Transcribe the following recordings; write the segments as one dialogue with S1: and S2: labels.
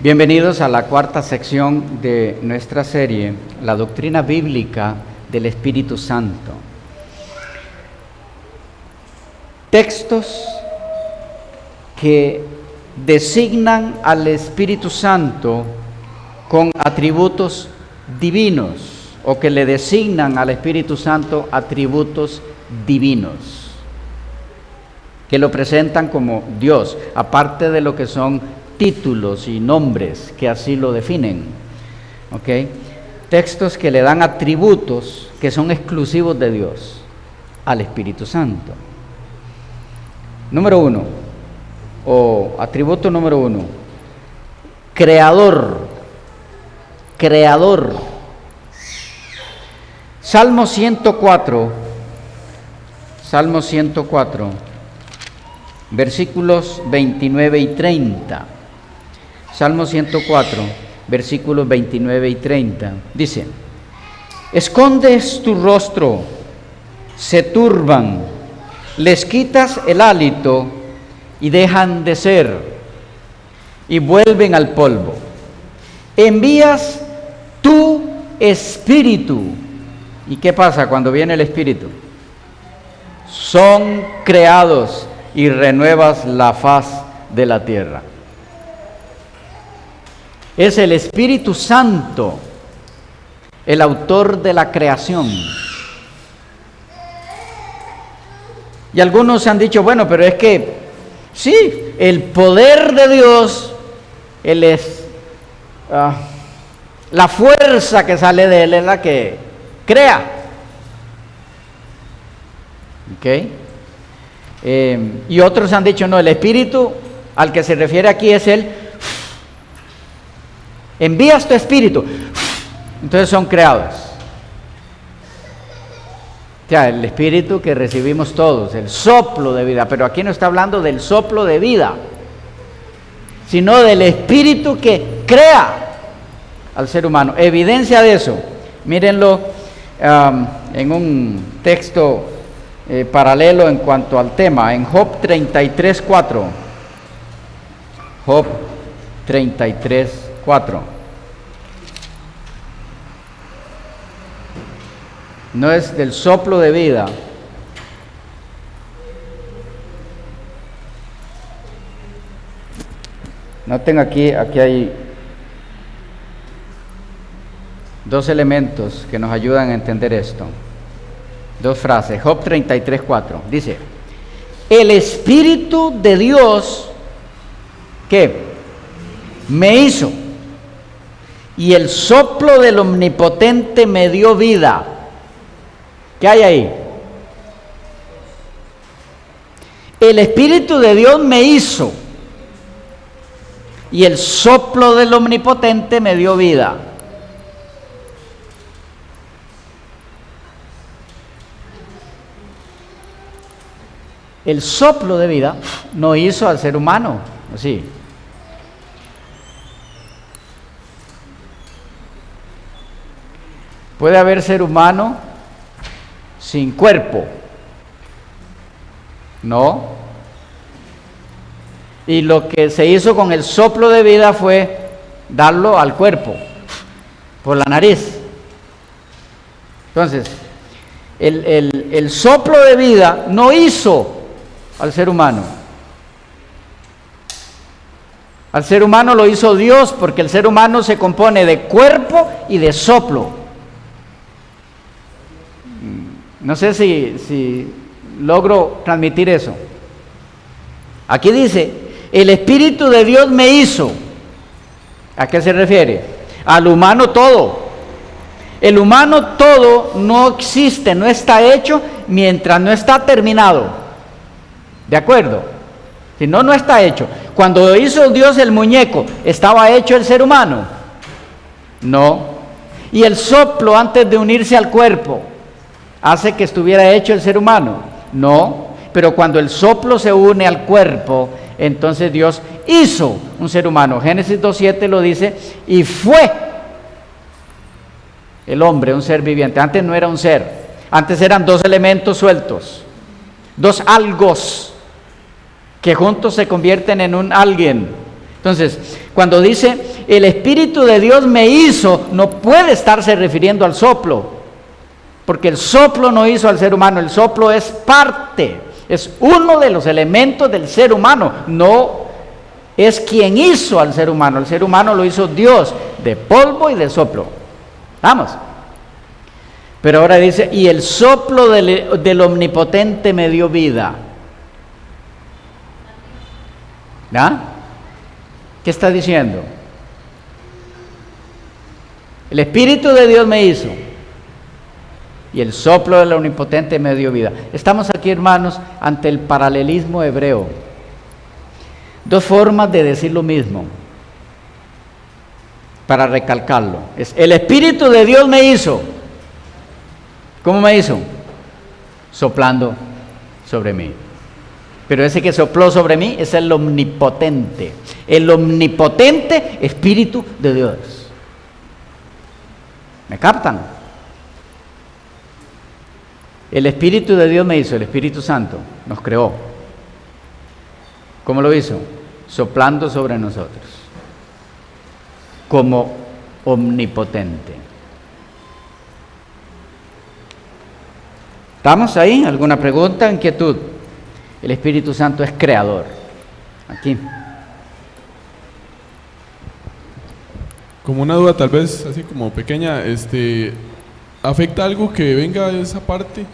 S1: Bienvenidos a la cuarta sección de nuestra serie, la doctrina bíblica del Espíritu Santo. Textos que designan al Espíritu Santo con atributos divinos o que le designan al Espíritu Santo atributos divinos, que lo presentan como Dios, aparte de lo que son títulos y nombres que así lo definen. ¿Ok? Textos que le dan atributos que son exclusivos de Dios al Espíritu Santo. Número 1, o atributo número 1, creador. Creador. Salmo 104, versículos 29 y 30. Salmo 104, versículos 29 y 30. Dice: escondes tu rostro, se turban, les quitas el hálito y dejan de ser, y vuelven al polvo. Envías tu espíritu. ¿Y qué pasa cuando viene el espíritu? Son creados y renuevas la faz de la tierra. Es el Espíritu Santo el autor de la creación. Y algunos han dicho, bueno, pero es que sí, el poder de Dios, Él es la fuerza que sale de Él es la que crea. ¿Ok? Y otros han dicho, no, el Espíritu al que se refiere aquí es Él. Envías tu espíritu, entonces son creados. O sea, el espíritu que recibimos todos, el soplo de vida, pero aquí no está hablando del soplo de vida, sino del espíritu que crea al ser humano. Evidencia de eso, mírenlo en un texto paralelo en cuanto al tema, en Job 33:4. Job 33:4. No es del soplo de vida. Noten aquí hay dos elementos que nos ayudan a entender esto. Dos frases. Job 33:4 dice: el Espíritu de Dios, ¿qué? Me hizo, y el soplo del Omnipotente me dio vida. ¿Qué hay ahí? El Espíritu de Dios me hizo, y el soplo del Omnipotente me dio vida. El soplo de vida no hizo al ser humano, ¿sí? Puede haber ser humano sin cuerpo, ¿no? Y lo que se hizo con el soplo de vida fue darlo al cuerpo, por la nariz. Entonces, el soplo de vida no hizo al ser humano. Al ser humano lo hizo Dios, porque el ser humano se compone de cuerpo y de soplo. No sé si logro transmitir eso. Aquí dice, el Espíritu de Dios me hizo. ¿A qué se refiere? Al humano todo. El humano todo no existe, no está hecho mientras no está terminado. ¿De acuerdo? Si no, no está hecho. Cuando hizo Dios el muñeco, ¿estaba hecho el ser humano? No. Y el soplo, antes de unirse al cuerpo, ¿hace que estuviera hecho el ser humano? No. Pero cuando el soplo se une al cuerpo, entonces Dios hizo un ser humano. Génesis 2:7 lo dice, y fue el hombre un ser viviente. Antes no era un ser, antes eran dos elementos sueltos, dos algos que juntos se convierten en un alguien. Entonces, cuando dice el Espíritu de Dios me hizo, no puede estarse refiriendo al soplo, porque el soplo no hizo al ser humano, el soplo es parte, es uno de los elementos del ser humano, no es quien hizo al ser humano. El ser humano lo hizo Dios, de polvo y de soplo. Vamos. Pero ahora dice, y el soplo del Omnipotente me dio vida. ¿Ya? ¿Qué está diciendo? El Espíritu de Dios me hizo, y el soplo del Omnipotente me dio vida. Estamos aquí, hermanos, ante el paralelismo hebreo. Dos formas de decir lo mismo, para recalcarlo. Es, el Espíritu de Dios me hizo. ¿Cómo me hizo? Soplando sobre mí. Pero ese que sopló sobre mí es el Omnipotente. El Omnipotente Espíritu de Dios. ¿Me captan? El Espíritu de Dios me hizo, el Espíritu Santo nos creó. ¿Cómo lo hizo? Soplando sobre nosotros, como omnipotente. ¿Estamos ahí? ¿Alguna pregunta, inquietud? El Espíritu Santo es creador. Aquí.
S2: Como una duda tal vez así como pequeña, ¿afecta algo que venga de esa parte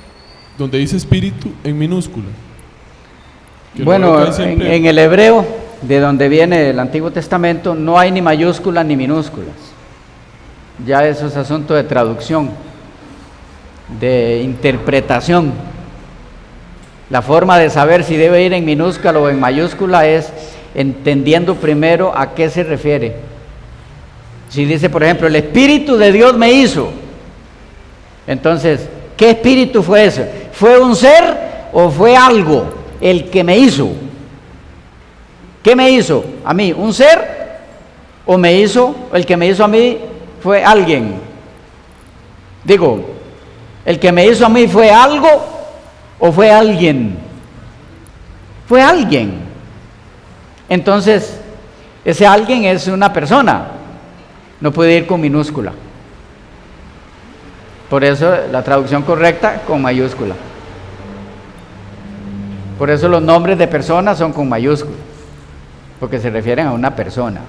S2: donde dice espíritu en minúscula?
S1: Bueno, en el hebreo, de donde viene el Antiguo Testamento, no hay ni mayúsculas ni minúsculas. Ya eso es asunto de traducción, de interpretación. La forma de saber si debe ir en minúscula o en mayúscula es entendiendo primero a qué se refiere. Si dice, por ejemplo, el Espíritu de Dios me hizo, entonces, ¿qué espíritu fue ese? ¿Fue un ser o fue algo el que me hizo? ¿Qué me hizo a mí? ¿Un ser? ¿O me hizo, el que me hizo a mí fue alguien? Digo, ¿el que me hizo a mí fue algo o fue alguien? Fue alguien. Entonces, ese alguien es una persona, no puede ir con minúscula. Por eso la traducción correcta con mayúscula. Por eso los nombres de personas son con mayúscula, porque se refieren a una persona.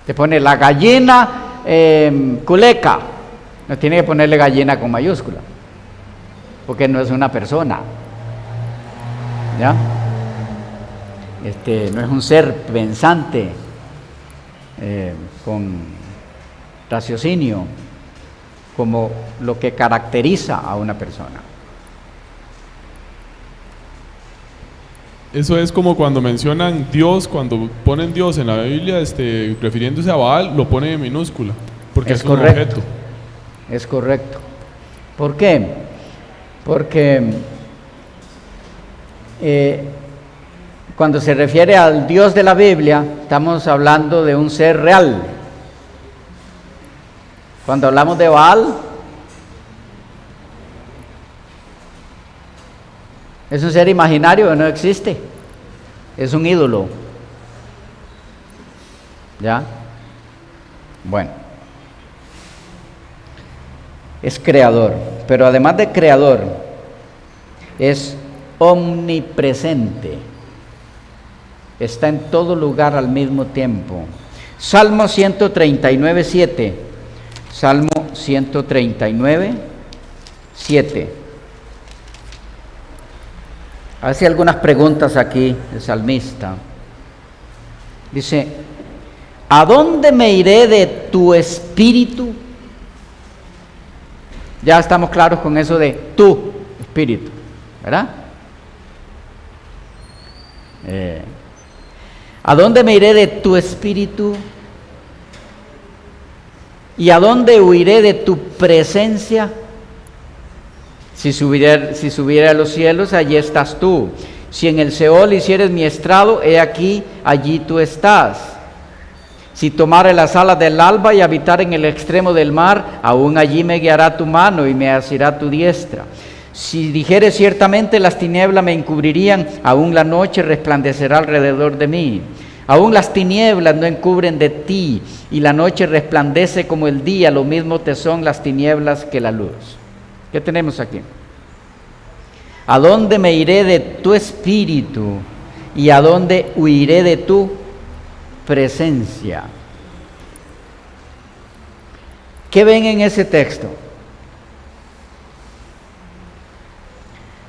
S1: Te pone la gallina culeca, no tiene que ponerle gallina con mayúscula, porque no es una persona. ¿Ya? No es un ser pensante, con raciocinio, como lo que caracteriza a una persona.
S2: Eso es como cuando mencionan Dios, cuando ponen Dios en la Biblia, refiriéndose a Baal, lo pone en minúscula, porque es un objeto.
S1: Es correcto. ¿Por qué? Porque cuando se refiere al Dios de la Biblia, estamos hablando de un ser real. Cuando hablamos de Baal, es un ser imaginario que no existe, es un ídolo. ¿Ya? Bueno, es creador, pero además de creador, es omnipresente, está en todo lugar al mismo tiempo. Salmo 139, 7. Salmo 139, 7. Hace algunas preguntas aquí el salmista. Dice, ¿a dónde me iré de tu espíritu? Ya estamos claros con eso de tu espíritu, ¿verdad? ¿A dónde me iré de tu espíritu? ¿Y a dónde huiré de tu presencia? Si subiera a los cielos, allí estás tú. Si en el Seol hicieres mi estrado, he aquí, allí tú estás. Si tomare las alas del alba y habitar en el extremo del mar, aún allí me guiará tu mano y me asirá tu diestra. Si dijere ciertamente las tinieblas me encubrirían, aún la noche resplandecerá alrededor de mí. Aún las tinieblas no encubren de ti, y la noche resplandece como el día, lo mismo te son las tinieblas que la luz. ¿Qué tenemos aquí? ¿A dónde me iré de tu espíritu y a dónde huiré de tu presencia? ¿Qué ven en ese texto?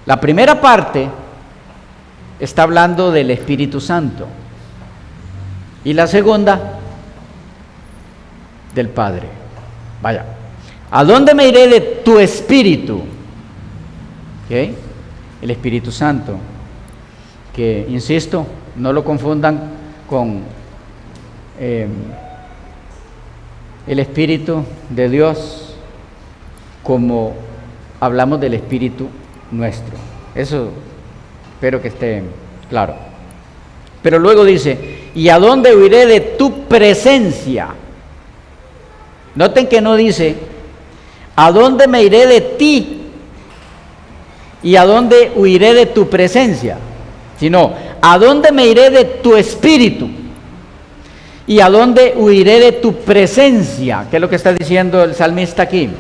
S1: La primera parte está hablando del Espíritu Santo y la segunda del Padre. Vaya, ¿a dónde me iré de tu espíritu? ¿Okay? El Espíritu Santo, que insisto, no lo confundan con el Espíritu de Dios, como hablamos del Espíritu nuestro. Eso espero que esté claro. Pero luego dice, ¿y a dónde huiré de tu presencia? Noten que no dice, ¿a dónde me iré de ti? ¿Y a dónde huiré de tu presencia? Sino, ¿a dónde me iré de tu espíritu? ¿Y a dónde huiré de tu presencia? ¿Qué es lo que está diciendo el salmista aquí?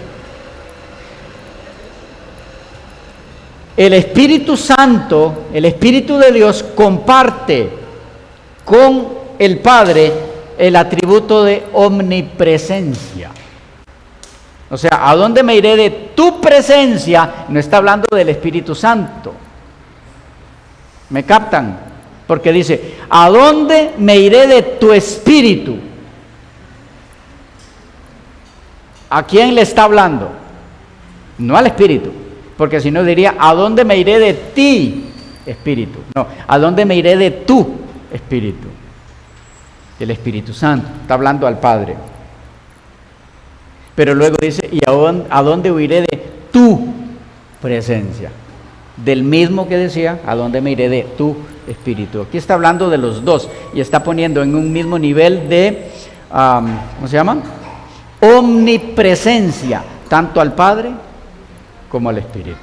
S1: El Espíritu Santo, el Espíritu de Dios, comparte con el Padre el atributo de omnipresencia. O sea, ¿a dónde me iré de tu presencia? No está hablando del Espíritu Santo. ¿Me captan? Porque dice, ¿a dónde me iré de tu espíritu? ¿A quién le está hablando? No al espíritu, porque si no diría, ¿a dónde me iré de ti, espíritu? No, ¿a dónde me iré de tu espíritu? El Espíritu Santo, está hablando al Padre. Pero luego dice, ¿y a dónde huiré de tu presencia? Del mismo que decía, ¿a dónde me iré de tu espíritu? Aquí está hablando de los dos y está poniendo en un mismo nivel de, ¿cómo se llama? Omnipresencia, tanto al Padre como al Espíritu.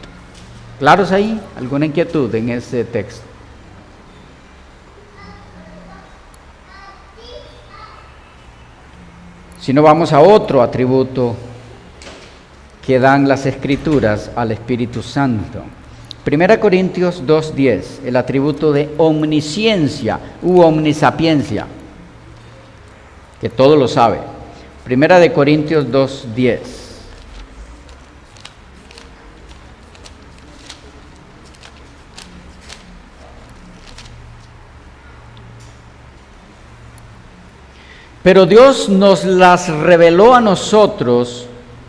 S1: ¿Claros ahí? ¿Alguna inquietud en ese texto? Si no, vamos a otro atributo que dan las Escrituras al Espíritu Santo. 1 Corintios 2:10, el atributo de omnisciencia u omnisapiencia, que todo lo sabe. 1 Corintios 2:10. Pero Dios nos las reveló a nosotros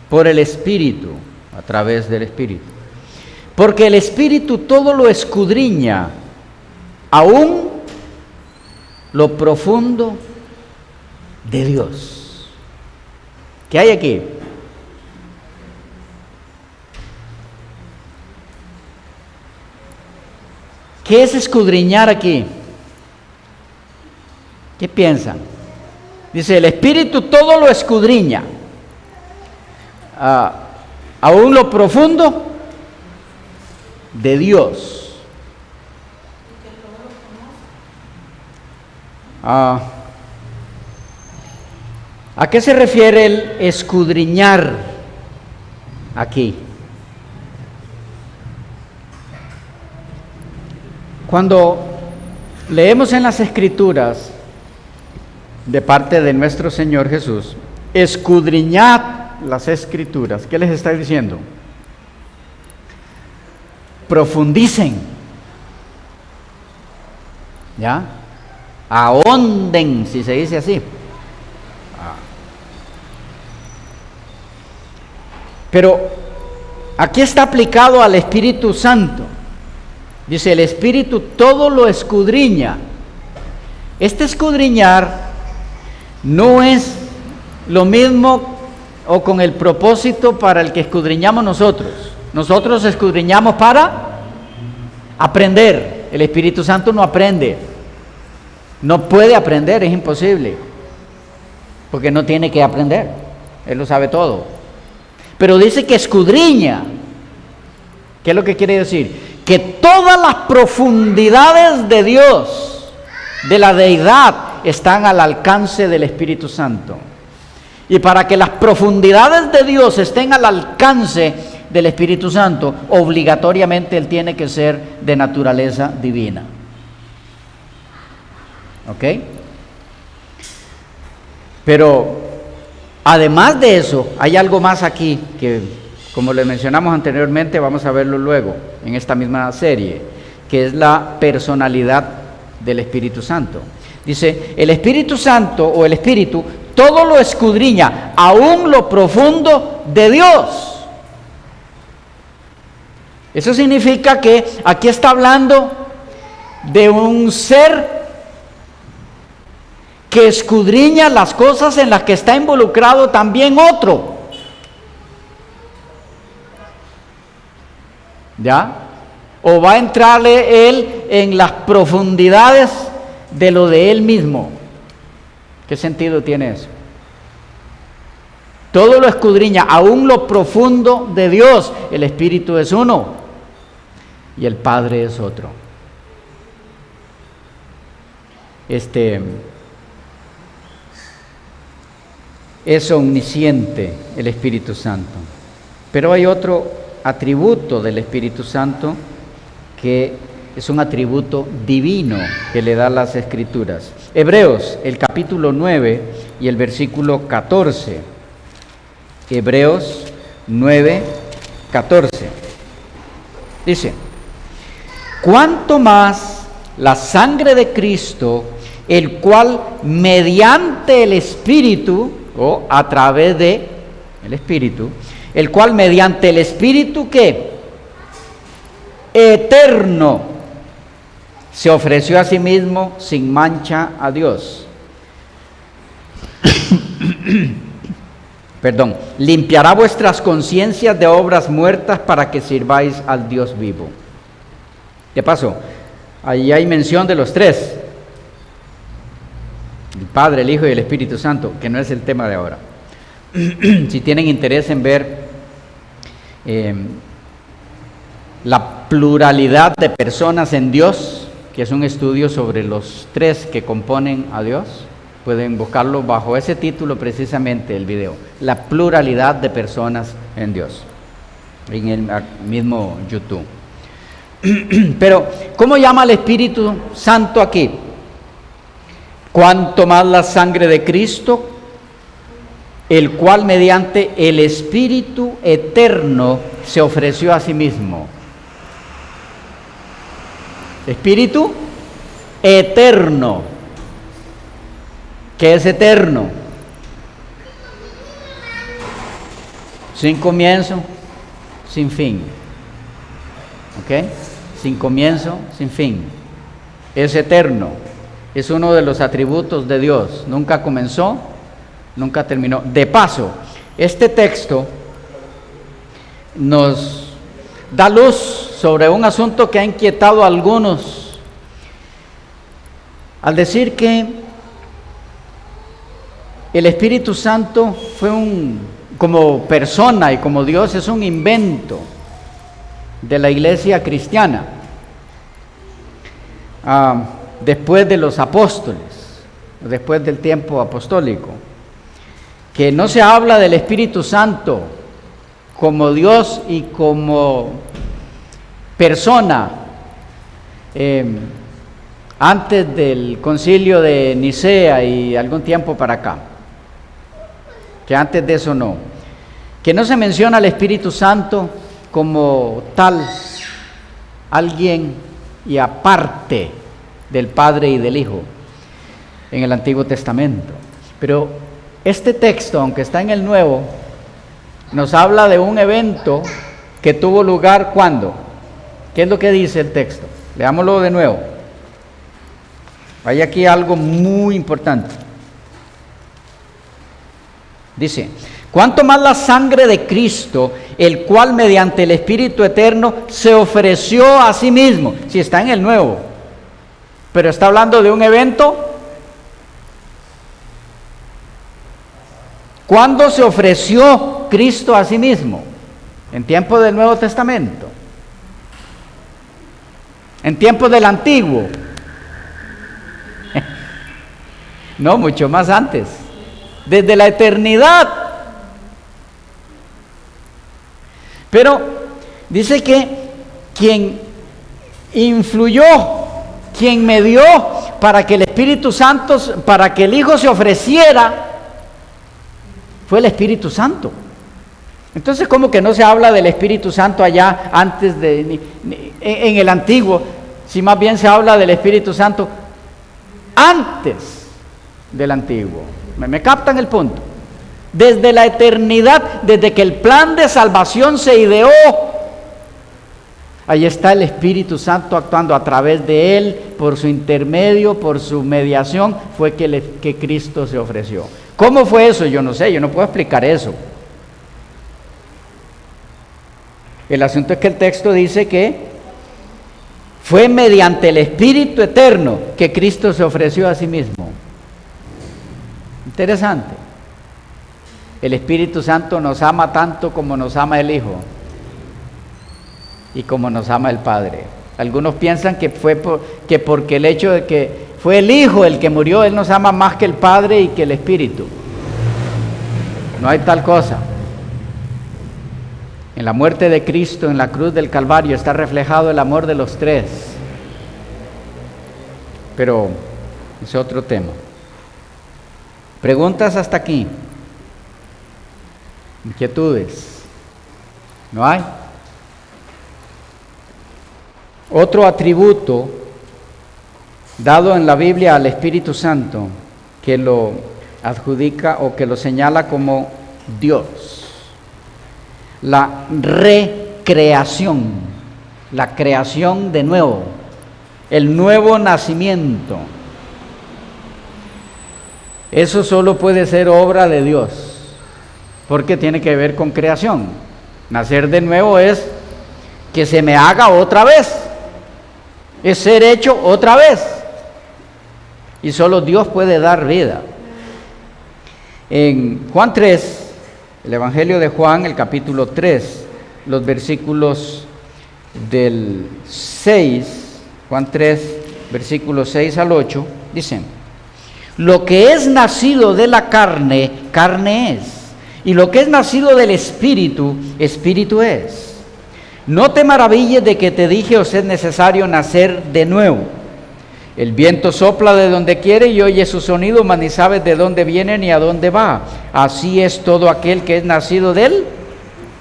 S1: por el Espíritu, a través del Espíritu. Porque el Espíritu todo lo escudriña, aún lo profundo de Dios. ¿Qué hay aquí? ¿Qué es escudriñar aquí? ¿Qué piensan? Dice, el Espíritu todo lo escudriña, aún lo profundo de Dios. ¿A qué se refiere el escudriñar aquí? Cuando leemos en las Escrituras de parte de nuestro Señor Jesús, escudriñad las Escrituras, ¿qué les está diciendo? Profundicen, ¿ya? Ahonden, si se dice así. Pero aquí está aplicado al Espíritu Santo. Dice, el Espíritu todo lo escudriña. Este escudriñar no es lo mismo o con el propósito para el que escudriñamos nosotros. Nosotros escudriñamos para aprender. El Espíritu Santo no aprende. No puede aprender, es imposible. Porque no tiene que aprender. Él lo sabe todo. Pero dice que escudriña. ¿Qué es lo que quiere decir? Que todas las profundidades de Dios, de la deidad están al alcance del Espíritu Santo. Y para que las profundidades de Dios estén al alcance del Espíritu Santo, obligatoriamente Él tiene que ser de naturaleza divina. ¿Ok? Pero además de eso, hay algo más aquí que, como le mencionamos anteriormente, vamos a verlo luego en esta misma serie, que es la personalidad del Espíritu Santo. Dice, el Espíritu Santo o el Espíritu todo lo escudriña, aún lo profundo de Dios. Eso significa que aquí está hablando de un ser que escudriña las cosas en las que está involucrado también otro. ¿Ya? O va a entrarle él en las profundidades de lo de él mismo. ¿Qué sentido tiene eso? Todo lo escudriña, aún lo profundo de Dios. El Espíritu es uno y el Padre es otro. Es omnisciente el Espíritu Santo. Pero hay otro atributo del Espíritu Santo que es un atributo divino que le da las Escrituras. Hebreos, el capítulo 9 y el versículo 14. Hebreos 9, 14. Dice, cuanto más la sangre de Cristo, el cual mediante el Espíritu, o a través de el Espíritu, el cual mediante el Espíritu que eterno se ofreció a sí mismo sin mancha a Dios. Perdón, limpiará vuestras conciencias de obras muertas para que sirváis al Dios vivo. De paso, ahí hay mención de los tres: el Padre, el Hijo y el Espíritu Santo, que no es el tema de ahora. Si tienen interés en ver la pluralidad de personas en Dios, que es un estudio sobre los tres que componen a Dios, pueden buscarlo bajo ese título precisamente, el video, la pluralidad de personas en Dios, en el mismo YouTube. Pero, ¿cómo llama al Espíritu Santo aquí? Cuanto más la sangre de Cristo, el cual mediante el Espíritu eterno se ofreció a sí mismo. Espíritu eterno. ¿Qué es eterno? Sin comienzo, sin fin. ¿Ok? Sin comienzo, sin fin. Es eterno. Es uno de los atributos de Dios. Nunca comenzó, nunca terminó. De paso, este texto nos da luz sobre un asunto que ha inquietado a algunos, al decir que el Espíritu Santo fue como persona y como Dios, es un invento de la iglesia cristiana. Después de los apóstoles, después del tiempo apostólico, que no se habla del Espíritu Santo como Dios y como persona antes del concilio de Nicea y algún tiempo para acá, que antes de eso no, que no se menciona al Espíritu Santo como tal, alguien y aparte del Padre y del Hijo en el Antiguo Testamento. Pero este texto, aunque está en el Nuevo, nos habla de un evento que tuvo lugar ¿cuándo? ¿Qué es lo que dice el texto? Leámoslo de nuevo. Hay aquí algo muy importante. Dice, cuanto más la sangre de Cristo, el cual mediante el Espíritu eterno se ofreció a sí mismo. Si está en el Nuevo, pero está hablando de un evento. ¿Cuándo se ofreció Cristo a sí mismo? En tiempos del Nuevo Testamento. En tiempos del Antiguo. No, mucho más antes. Desde la eternidad. Pero dice que quien influyó, quien me dio para que el Espíritu Santo, para que el Hijo se ofreciera, fue el Espíritu Santo. Entonces, ¿cómo que no se habla del Espíritu Santo allá antes en el Antiguo? Si más bien se habla del Espíritu Santo antes del Antiguo. ¿Me captan el punto? Desde la eternidad, desde que el plan de salvación se ideó, ahí está el Espíritu Santo actuando a través de él, por su intermedio, por su mediación, fue que Cristo se ofreció. ¿Cómo fue eso? Yo no sé, yo no puedo explicar eso. El asunto es que el texto dice que fue mediante el Espíritu eterno que Cristo se ofreció a sí mismo. Interesante. El Espíritu Santo nos ama tanto como nos ama el Hijo y como nos ama el Padre. Algunos piensan que fue porque el hecho de que fue el Hijo el que murió, Él nos ama más que el Padre y que el Espíritu. No hay tal cosa. En la muerte de Cristo, en la cruz del Calvario, está reflejado el amor de los tres. Pero es otro tema. ¿Preguntas hasta aquí? ¿Inquietudes? ¿No hay? Otro atributo dado en la Biblia al Espíritu Santo que lo adjudica o que lo señala como Dios. La recreación, la creación de nuevo, el nuevo nacimiento. Eso solo puede ser obra de Dios, porque tiene que ver con creación. Nacer de nuevo es que se me haga otra vez, es ser hecho otra vez, y solo Dios puede dar vida. En Juan 3, el Evangelio de Juan, el capítulo 3, los versículos del 6, Juan 3, versículos 6 al 8, dicen: lo que es nacido de la carne, carne es, y lo que es nacido del Espíritu, Espíritu es. No te maravilles de que te dije, os es necesario nacer de nuevo. El viento sopla de donde quiere y oye su sonido, mas ni sabes de dónde viene ni a dónde va. Así es todo aquel que es nacido del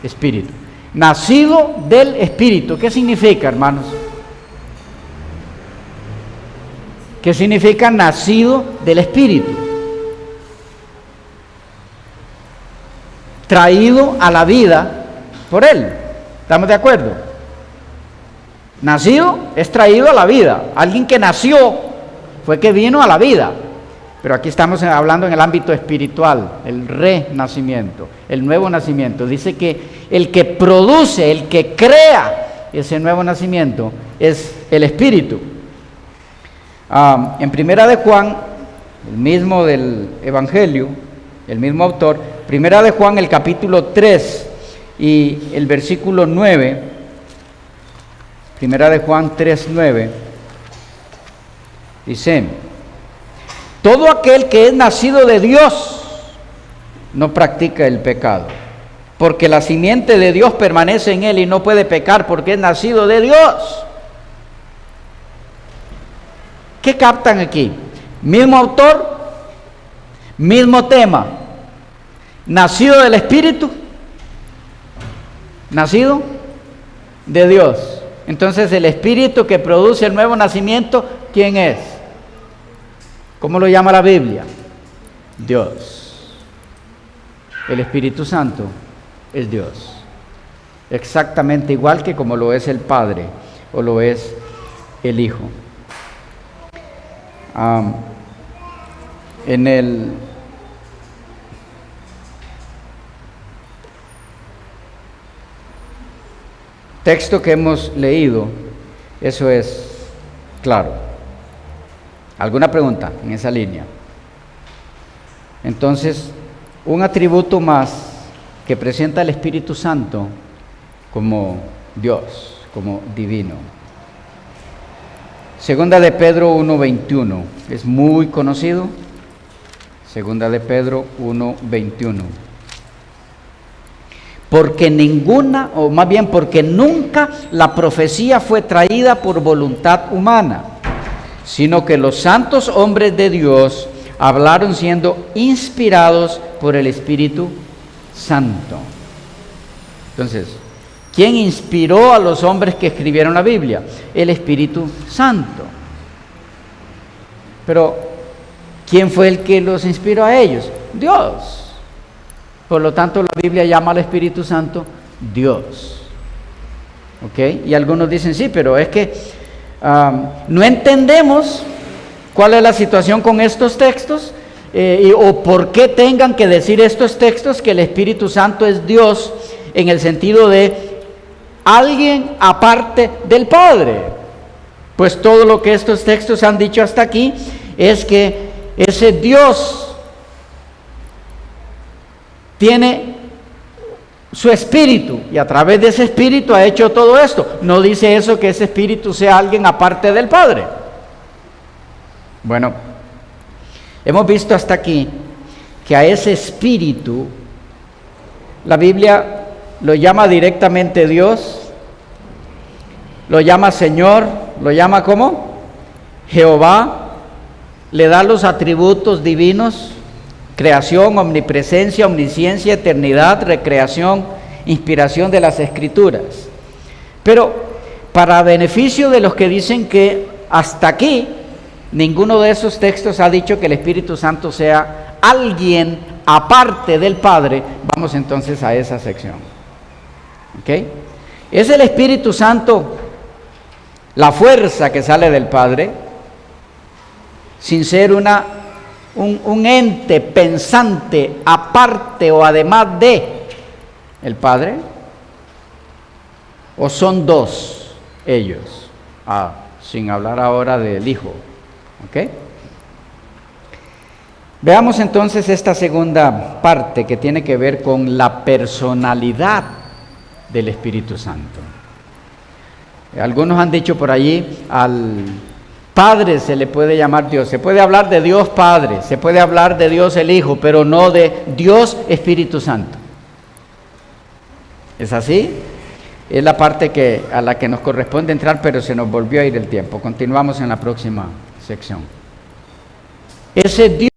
S1: Espíritu. Nacido del Espíritu. ¿Qué significa, hermanos? ¿Qué significa nacido del Espíritu? Traído a la vida por Él. ¿Estamos de acuerdo? Nacido es traído a la vida. Alguien que nació fue que vino a la vida. Pero aquí estamos hablando en el ámbito espiritual, el renacimiento, el nuevo nacimiento. Dice que el que produce, el que crea ese nuevo nacimiento es el Espíritu. En Primera de Juan, el mismo del Evangelio, el mismo autor, Primera de Juan, el capítulo 3 y el versículo 9, Primera de Juan 3:9, dice: todo aquel que es nacido de Dios no practica el pecado, porque la simiente de Dios permanece en él y no puede pecar porque es nacido de Dios. ¿Qué captan aquí? Mismo autor, mismo tema. Nacido del Espíritu, nacido de Dios. Entonces, el Espíritu que produce el nuevo nacimiento, ¿quién es? ¿Cómo lo llama la Biblia? Dios. El Espíritu Santo es Dios. Exactamente igual que como lo es el Padre o lo es el Hijo. En el texto que hemos leído, eso es claro. ¿Alguna pregunta en esa línea? Entonces, un atributo más que presenta el Espíritu Santo como Dios, como divino. Segunda de Pedro 1:21, es muy conocido, Segunda de Pedro 1:21. Porque ninguna, o más bien porque nunca la profecía fue traída por voluntad humana, sino que los santos hombres de Dios hablaron siendo inspirados por el Espíritu Santo. Entonces, ¿quién inspiró a los hombres que escribieron la Biblia? El Espíritu Santo. Pero, ¿quién fue el que los inspiró a ellos? Dios. Por lo tanto, la Biblia llama al Espíritu Santo Dios. ¿Ok? Y algunos dicen, sí, pero es que no entendemos cuál es la situación con estos textos o por qué tengan que decir estos textos que el Espíritu Santo es Dios en el sentido de alguien aparte del Padre. Pues todo lo que estos textos han dicho hasta aquí es que ese Dios tiene su espíritu y a través de ese espíritu ha hecho todo esto. No dice eso que ese espíritu sea alguien aparte del Padre. Bueno, hemos visto hasta aquí que a ese espíritu la Biblia lo llama directamente Dios, lo llama Señor, lo llama ¿cómo? Jehová, le da los atributos divinos: creación, omnipresencia, omnisciencia, eternidad, recreación, inspiración de las Escrituras. Pero para beneficio de los que dicen que hasta aquí ninguno de esos textos ha dicho que el Espíritu Santo sea alguien aparte del Padre, vamos entonces a esa sección. ¿Ok? ¿Es el Espíritu Santo la fuerza que sale del Padre sin ser un ente pensante aparte o además de el Padre? ¿O son dos ellos? Sin hablar ahora del Hijo. ¿Ok? Veamos entonces esta segunda parte que tiene que ver con la personalidad del Espíritu Santo. Algunos han dicho por allí, al Padre se le puede llamar Dios. Se puede hablar de Dios Padre, se puede hablar de Dios el Hijo, pero no de Dios Espíritu Santo. ¿Es así? Es la parte a la que nos corresponde entrar, pero se nos volvió a ir el tiempo. Continuamos en la próxima sección. Ese Dios